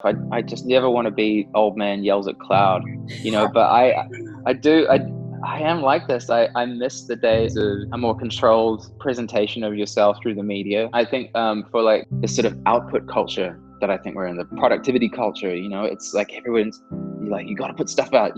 I just never want to be old man yells at cloud, but I am like this. I miss the days of a more controlled presentation of yourself through the media. I think for like this sort of output culture that I think we're in, the productivity culture, it's like everyone's like, you got to put stuff out,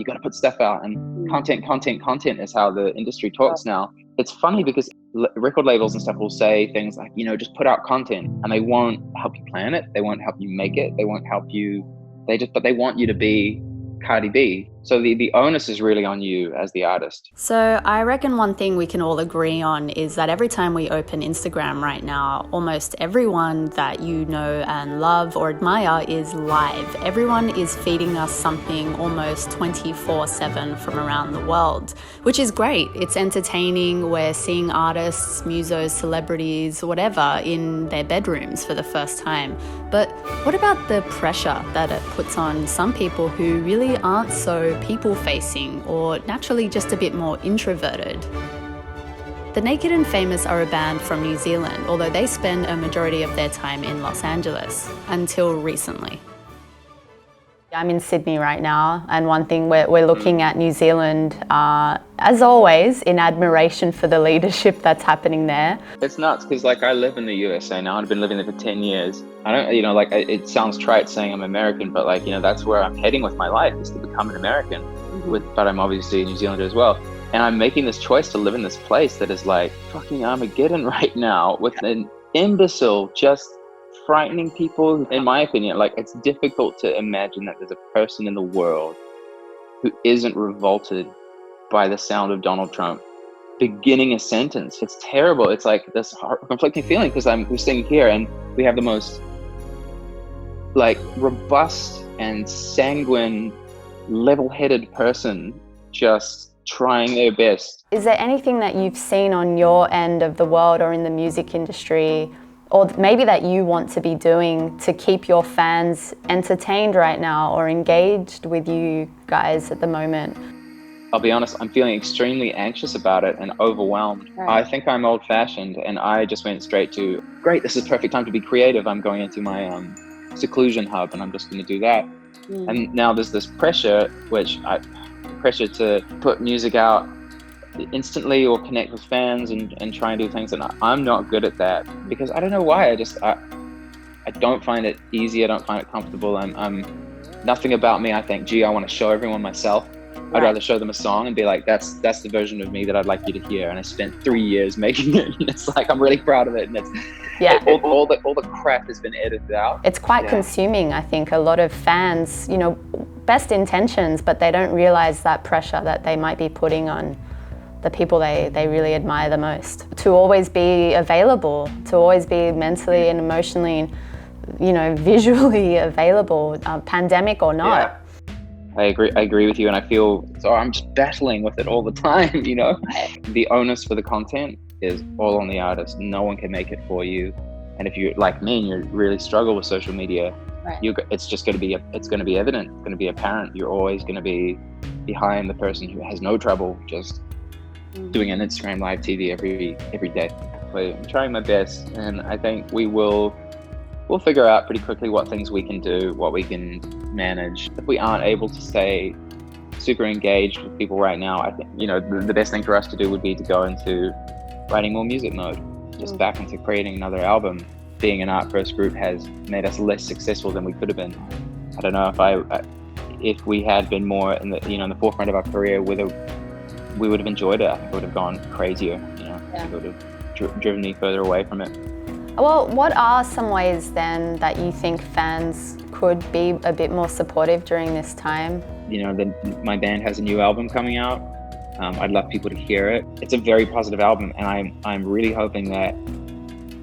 and content is how the industry talks now. It's funny because record labels and stuff will say things like, just put out content, and they won't help you plan it, they won't help you make it, they won't help you, but they want you to be Cardi B. So the onus is really on you as the artist. So I reckon one thing we can all agree on is that every time we open Instagram right now, almost everyone that you know and love or admire is live. Everyone is feeding us something almost 24/7 from around the world, which is great. It's entertaining. We're seeing artists, musos, celebrities, whatever in their bedrooms for the first time. But what about the pressure that it puts on some people who really aren't so people-facing or naturally just a bit more introverted? The Naked and Famous are a band from New Zealand, although they spend a majority of their time in Los Angeles, until recently. I'm in Sydney right now, and one thing we're looking at New Zealand, as always, in admiration for the leadership that's happening there. It's nuts because I live in the USA now. I've been living there for 10 years. I don't, it sounds trite saying I'm American, but that's where I'm heading with my life, is to become an American. But I'm obviously a New Zealander as well. And I'm making this choice to live in this place that is like fucking Armageddon right now, with an imbecile just frightening people. In my opinion, it's difficult to imagine that there's a person in the world who isn't revolted by the sound of Donald Trump beginning a sentence. It's terrible. It's like this conflicting feeling, because we're sitting here and we have the most robust and sanguine, level-headed person just trying their best. Is there anything that you've seen on your end of the world or in the music industry, or maybe that you want to be doing to keep your fans entertained right now or engaged with you guys at the moment? I'll be honest, I'm feeling extremely anxious about it and overwhelmed. Right. I think I'm old-fashioned, and I just went straight to, great, this is the perfect time to be creative. I'm going into my seclusion hub, and I'm just going to do that. And now there's this pressure, pressure to put music out instantly or connect with fans and try and do things, and I'm not good at that, because I don't know why. I don't find it easy. I don't find it comfortable. I'm nothing about me. I think, I want to show everyone myself. Right. I'd rather show them a song and be like, that's the version of me that I'd like you to hear. And I spent 3 years making it, and it's like, I'm really proud of it. And all the crap has been edited out. It's quite consuming. I think a lot of fans, best intentions, but they don't realize that pressure that they might be putting on the people they really admire the most. To always be available, to always be mentally and emotionally, visually available, pandemic or not. Yeah. I agree with you, and I feel I'm just battling with it all the time. The onus for the content is all on the artist. No one can make it for you, and if you're like me and you really struggle with social media, it's just going to be evident. It's going to be apparent. You're always going to be behind the person who has no trouble just doing an Instagram live TV every day. But I'm trying my best, and I think we'll figure out pretty quickly what things we can do, what we can manage. If we aren't able to stay super engaged with people right now, I think the best thing for us to do would be to go into writing more music mode, just back into creating another album. Being an art first group has made us less successful than we could have been. I don't know if we had been more in the forefront of our career, whether we would have enjoyed it. I think it would have gone crazier. It would have driven me further away from it. Well, what are some ways then that you think fans could be a bit more supportive during this time? My band has a new album coming out. I'd love people to hear it. It's a very positive album, and I'm really hoping that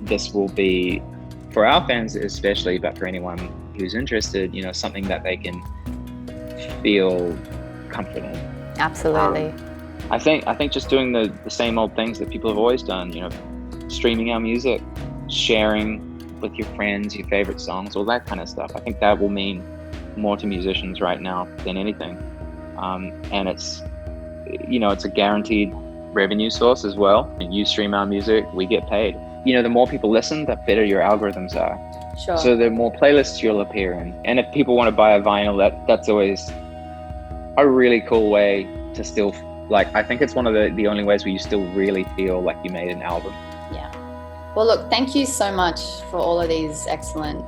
this will be, for our fans especially, but for anyone who's interested, something that they can feel confident. Absolutely. I think just doing the same old things that people have always done, streaming our music, sharing with your friends your favorite songs, all that kind of stuff. I think that will mean more to musicians right now than anything. And it's a guaranteed revenue source as well. You stream our music, we get paid. The more people listen, the better your algorithms are. Sure. So the more playlists you'll appear in, and if people want to buy a vinyl, that's always a really cool way to still, like, I think it's one of the only ways where you still really feel like you made an album. Yeah. Well, look, thank you so much for all of these excellent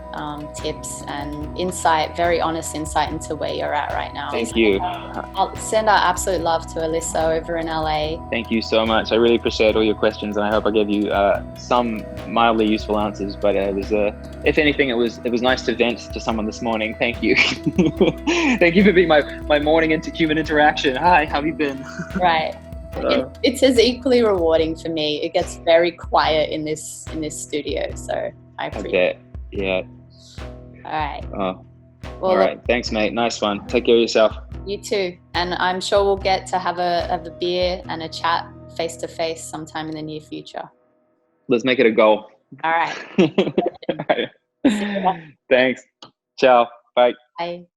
tips and insight, very honest insight into where you're at right now. Thank you. I'll send our absolute love to Alyssa over in LA. Thank you so much. I really appreciate all your questions, and I hope I gave you some mildly useful answers. But it was, if anything, it was nice to vent to someone this morning. Thank you. Thank you for being my morning human interaction. Hi, how have you been? Right. It's as equally rewarding for me. It gets very quiet in this studio, so I appreciate it. Yeah. All right. Well, all right. Thanks, mate. Nice one. Take care of yourself. You too. And I'm sure we'll get to have a beer and a chat face to face sometime in the near future. Let's make it a goal. All right. All right. Thanks. Ciao. Bye. Bye.